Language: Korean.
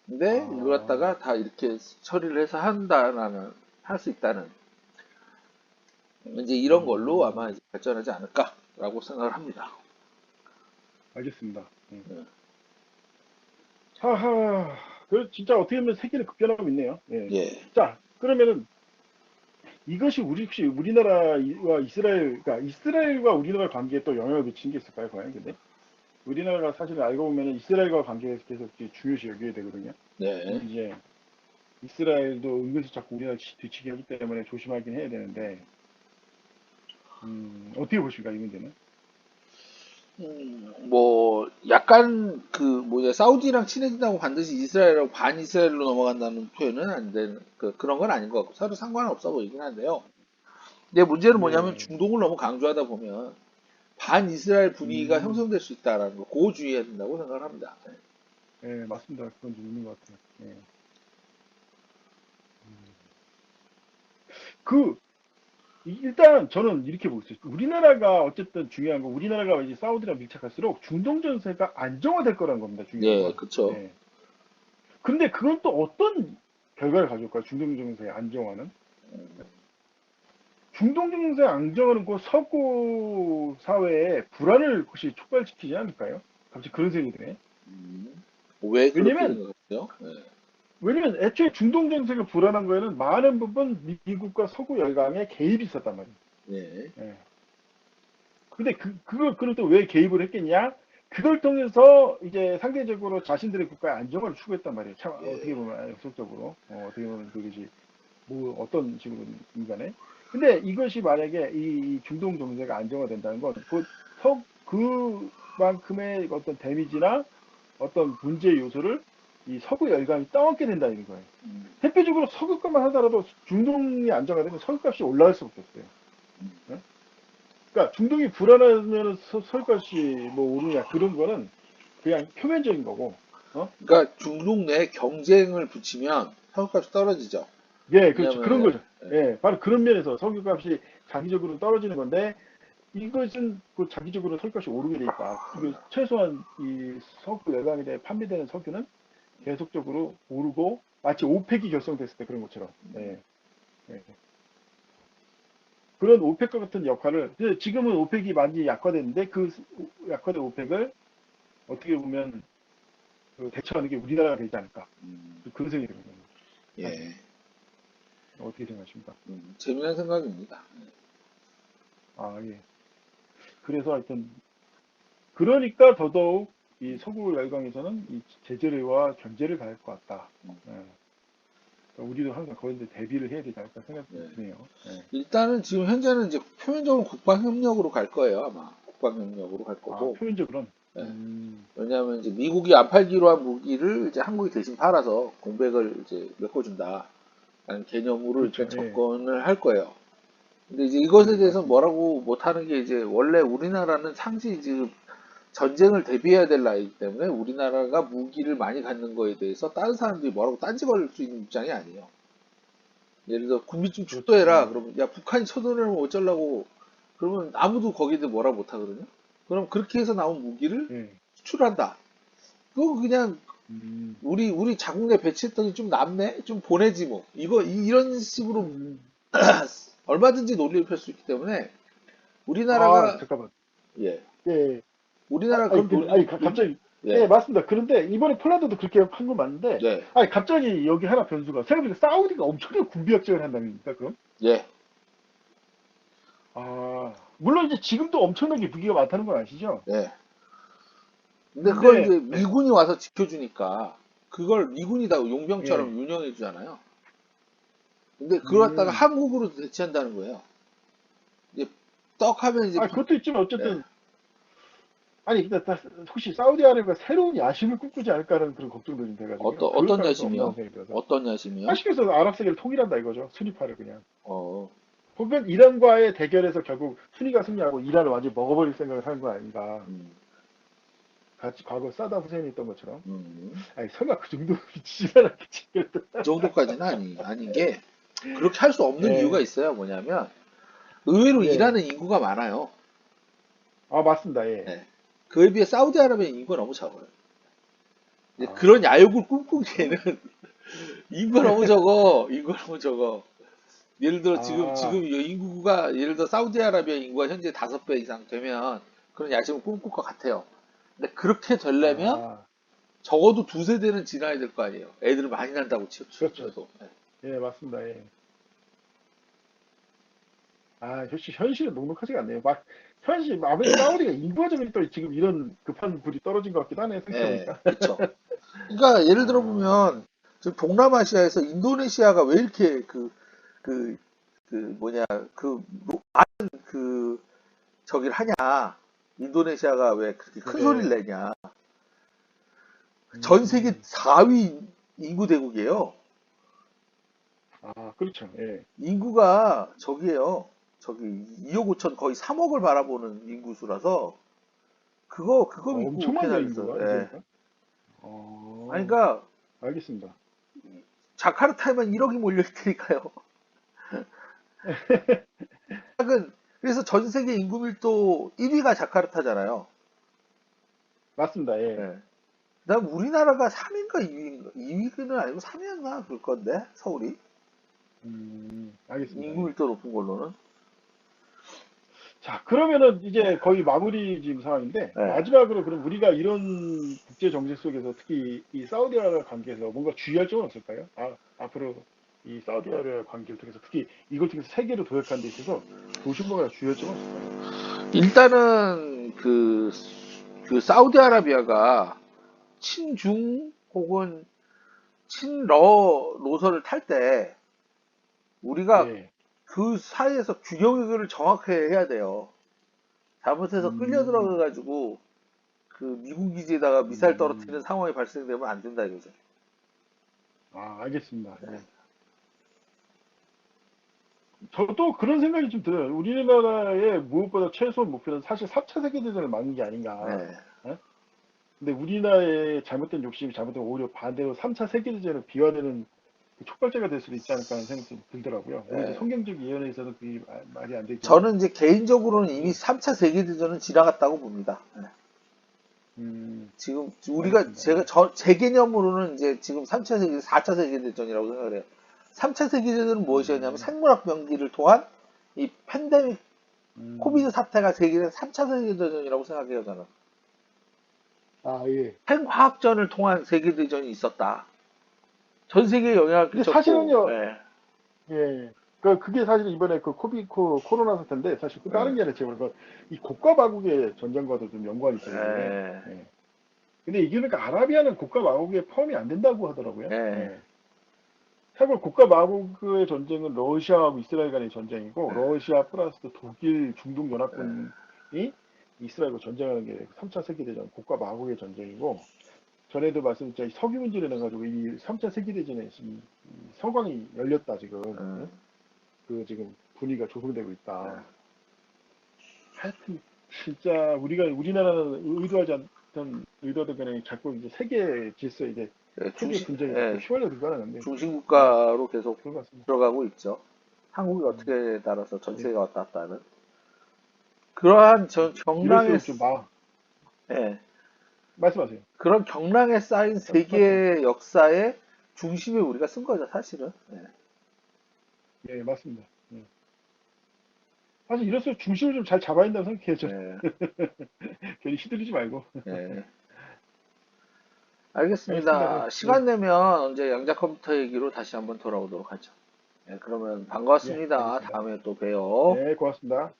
근데 이걸 아, 갖다가 다 이렇게 처리를 해서 한다라는, 할 수 있다는, 이제 이런 걸로 아마 음, 이제 발전하지 않을까라고 생각을 합니다. 알겠습니다. 예. 하하, 그 진짜 어떻게 보면 세계는 급변하고 있네요. 예. 예. 자, 그러면은 이것이 혹시 우리나라와 이스라엘, 그러니까 이스라엘과 우리나라 관계에 또 영향을 미친 게 있을까요, 과연? 근데 우리나라가 사실 알고 보면 이스라엘과 관계에서 계속 이제 중요시 여겨야 되거든요. 근데 네. 이제 이스라엘도 은근히 자꾸 우리나라 뒤치기 하기 때문에 조심하긴 해야 되는데, 어떻게 보십니까, 이 문제는? 뭐 약간 그 뭐냐 사우디랑 친해진다고 반드시 이스라엘하고 반이스라엘로 넘어간다는 표현은 안 되는 그런 건 아닌 것 같고 서로 상관은 없어 보이긴 한데요. 근데 문제는 뭐냐면 예, 중동을 너무 강조하다 보면 반이스라엘 분위기가 음, 형성될 수 있다라는 거 그거 주의해야 된다고 생각을 합니다. 예, 맞습니다. 그건 좀 있는 것 같아요. 예. 음. 그, 일단 저는 이렇게 보고 있어요. 우리나라가 어쨌든 중요한 건 우리나라가 이제 사우디랑 밀착할수록 중동 전세가 안정화될 거라는 겁니다. 중요한 예, 건. 그쵸. 예. 근데 그건 또 어떤 결과를 가져올까요? 중동 정세의 안정화는? 중동 정세의 안정화는 그 서구 사회에 불안을 혹시 촉발시키지 않을까요? 갑자기 그런 생각이 드네. 왜 그렇게 왜냐면 생각하세요? 예. 왜냐면 애초에 중동 정세가 불안한 거에는 많은 부분 미국과 서구 열강의 개입이 있었단 말이에요. 예. 예. 근데 그걸 또 왜 개입을 했겠냐? 그걸 통해서 이제 상대적으로 자신들의 국가의 안정화를 추구했단 말이에요. 참 어떻게 예. 보면 역설적으로 어떻게 보면 그것이 뭐 어떤 식으로 인간에. 근데 이것이 만약에 이 중동 정세가 안정화된다는 건 그만큼의 어떤 데미지나 어떤 문제 요소를 이 서구 열강이 떠안게 된다는 거예요. 대표적으로 석유값만 하더라도 중동이 안정화되면 석유값이 올라갈 수밖에 없어요. 예? 그러니까 중동이 불안하면 설것이 뭐 오르냐 그런 거는 그냥 표면적인 거고, 어? 그러니까 중동 내 경쟁을 붙이면 석유값이 떨어지죠. 예, 그렇죠. 그런 왜냐면 거죠. 예. 예, 바로 그런 면에서 석유값이 장기적으로 떨어지는 건데 이것은 그 장기적으로 석유값이 오르게 돼 있다. 이거 최소한 이 석유 열강에 대해 판매되는 석유는 계속적으로 오르고 마치 오펙이 결성됐을 때 그런 것처럼. 예, 예. 그런 오펙과 같은 역할을 지금은 오펙이 많이 약화됐는데 그 약화된 오펙을 어떻게 보면 그 대처하는 게 우리나라가 되지 않을까. 그런 생각이 듭니다. 사실. 예. 어떻게 생각하십니까? 재미난 생각입니다. 아, 예. 그래서 하여튼, 그러니까 더더욱 이 서구 열강에서는 이 제재와 견제를 가할 것 같다. 예. 그러니까 우리도 항상 거기에 대비를 해야 되지 않을까 생각이 예. 드네요. 예. 일단은 지금 현재는 이제 표면적으로 국방협력으로 갈 거예요, 아마. 국방협력으로 갈 아, 거고. 표면적으로는, 예. 왜냐하면 이제 미국이 안 팔기로 한 무기를 이제 한국이 대신 팔아서 공백을 이제 메꿔준다. 라는 개념으로 그렇죠. 일단 예. 접근을 할 거예요. 근데 이제 이것에 예, 대해서 맞습니다. 뭐라고 못하는 게 이제 원래 우리나라는 상시 지금 전쟁을 대비해야 될 나이기 때문에 우리나라가 무기를 많이 갖는 거에 대해서 다른 사람들이 뭐라고 딴지 걸을 수 있는 입장이 아니에요. 예를 들어 군비 좀 그렇죠. 축도해라. 예. 그러면 야 북한이 쳐들어오면 어쩌려고 그러면 아무도 거기에 대해 뭐라 못하거든요. 그럼 그렇게 해서 나온 무기를 예. 수출한다. 그거 그냥 음, 우리 자국내 배치했더니 좀 남네? 좀 보내지 뭐. 이런 식으로 음. 얼마든지 논리를 펼 수 있기 때문에 아, 우리나라가 잠깐만. 예 예. 우리나라 그 아무튼, 아니, 논리 갑자기, 예, 예 맞습니다. 그런데 이번에 폴란드도 그렇게 한 건 맞는데, 예, 아니, 갑자기 여기 하나 변수가, 생각해보니까 사우디가 엄청나게 군비 확장을 한다니까, 그럼? 예, 아, 물론 이제 지금도 엄청나게 무기가 많다는 건 아시죠? 예. 근데 그걸 근데, 이제 미군이 와서 지켜주니까 그걸 미군이 다 용병처럼 예, 운영해 주잖아요. 근데 그걸 갖다가 음, 한국으로 대체한다는 거예요. 이제 떡 하면 이제 그것도 있지만 예. 어쨌든, 아니, 근데 혹시 사우디아라비아가 새로운 야심을 꿈꾸지 않을까라는 그런 걱정도 좀 돼가지고요. 그럴 어떤 가능성이 없나는 야심이요? 생각이 들어서. 어떤 야심이요? 쉽게 해서 아랍세계를 통일한다 이거죠. 순위파를 그냥. 어, 혹은 이란과의 대결에서 결국 순위가 승리하고 이란을 완전히 먹어버릴 생각을 하는 거 아닌가. 음, 같이 과거 사다 후세인이 있던 것처럼. 음. 아니, 설마 그 정도 미치진 않았겠지. 그 정도까지는 아닌 게 그렇게 할 수 없는 이유가 예, 있어요. 뭐냐면 의외로 예. 일하는 인구가 많아요. 아, 맞습니다. 예. 예. 그에 비해 사우디아라비아 인구가 너무 적어요. 이제 아, 그런 야욕을 꿈꾸기에는 인구가 너무 적어. 인구가 너무 적어. 예를 들어 아, 지금 이 인구가 예를 들어 사우디아라비아 인구가 현재 5배 이상 되면 그런 야심을 꿈꿀 것 같아요. 근데 그렇게 되려면 아, 적어도 두세 대는 지나야 될 거 아니에요. 애들을 많이 난다고 그렇죠. 치더라도. 네. 예, 맞습니다. 예. 아, 역시 현실은 녹록하지가 않네요. 아무리 사우디가 인구가 적으니까 지금 이런 급한 불이 떨어진 것 같기도 하네, 네, 생각해보니까. 그쵸. 그러니까 예를 들어 아, 보면 지금 동남아시아에서 인도네시아가 왜 이렇게 그, 뭐냐 그 저기를 하냐. 인도네시아가 왜 그렇게 큰 소리를 네. 내냐. 전 세계 음, 4위 인구 대국이에요. 아, 그렇죠. 예. 인구가 저기에요. 저기 2억 5천 거의 3억을 바라보는 인구수라서 그거 믿고 엄청 어떻게 많네요, 나겠어요. 인구가, 예. 이제니까. 아니 어, 그러니까 알겠습니다. 자카르타에만 1억이 몰려 있다니까요. 작은 그래서 전 세계 인구 밀도 1위가 자카르타잖아요. 맞습니다. 예. 예. 그다음 우리나라가 3위인가 2위인가 2위는 아니고 3위였나 그럴 건데 서울이 알겠습니다. 인구 예. 밀도 높은 걸로는. 자, 그러면은 이제 거의 마무리 지금 상황인데, 예. 마지막으로 그럼 우리가 이런 국제 정세 속에서 특히 이 사우디아라비아 관계에서 뭔가 주의할 점은 없을까요? 앞으로 이 사우디아라비아 관계를 통해서 특히 이걸 통해서 세계로 도약하는 데 있어서 조심하거나 주의할 점은 없을까요? 일단은 그 사우디아라비아가 친중 혹은 친러 노선을 탈 때 우리가 예. 그 사이에서 균형을 정확히 해야 돼요. 잘못해서 끌려 음, 들어가가지고 그 미군 기지에다가 미사일 떨어뜨리는 음, 상황이 발생되면 안 된다 이거죠. 알겠습니다. 예. 저도 그런 생각이 좀 들어요. 우리나라의 무엇보다 최소한 목표는 사실 4차 세계대전을 막는 게 아닌가. 네. 예? 근데 우리나라의 잘못된 욕심이 잘못된 오히려 반대로 3차 세계대전을 비화되는 그 촉발제가 될 수도 있지 않을까 하는 생각이 좀 들더라고요. 물론 이제 네. 성경적 예언에서는 그게 말이 안 되지만, 저는 이제 개인적으로는 이미 예. 3차 세계대전은 지나갔다고 봅니다. 네. 지금 우리가 알겠습니다. 예. 제 개념으로는 이제 지금 3차 세계, 4차 세계대전이라고 생각을 해요. 3차 세계대전은 무엇이었냐면 음, 생물학 병기를 통한 이 팬데믹 코비드 음, 사태가 세계된 3차 세계대전이라고 생각해요, 저는. 예. 핵화학전을 통한 세계대전이 있었다. 전 세계에 영향을 근데 끼쳤고, 사실은요, 예. 예. 그게 사실 이번에 그 코로나 사태인데, 사실 그 예. 다른 게 아니라 제가 보니까 이 국가 마국의 전쟁과도 좀 연관이 있어요, 이게. 예. 예. 근데 이게 그러니까 아라비아는 국가 마국에 포함이 안 된다고 하더라고요. 예. 예. 참고로 국가 마국의 전쟁은 러시아하고 이스라엘 간의 전쟁이고 러시아 플러스 독일 중동 연합군이 이스라엘과 전쟁하는 게 3차 세계대전 국가 마국의 전쟁이고 전에도 말씀드렸죠. 석유 문제를 해가지고 이 3차 세계대전에 지금 이 서광이 열렸다 지금. 응? 그 지금 분위기가 조성되고 있다. 하여튼 진짜 우리나라는 의도하던 간에 자꾸 이제 세계 질서 이제 예. 세계 분쟁에 자꾸 휘말려 들어가는데 예, 중심국가로 계속 그런 것 같습니다. 들어가고 있죠. 한국이 음, 어떻게 따라서 전 예. 세계가 왔다 갔다 하는. 그러한 경랑에, 이럴수록 좀 예. 말씀하세요. 그런 경랑에 쌓인 말씀. 세계의 역사의 중심에 우리가 쓴 거죠, 사실은. 예. 예, 맞습니다. 예. 사실 이럴수록 중심을 좀 잘 잡아야 된다고 생각해요. 저. 예. 괜히 휘둘리지 말고. 예. 알겠습니다. 알겠습니다. 그럼, 예, 시간 되면 언제 양자 컴퓨터 얘기로 다시 한번 돌아오도록 하죠. 예, 그러면 예, 반갑습니다. 알겠습니다. 다음에 또 봬요. 예, 고맙습니다.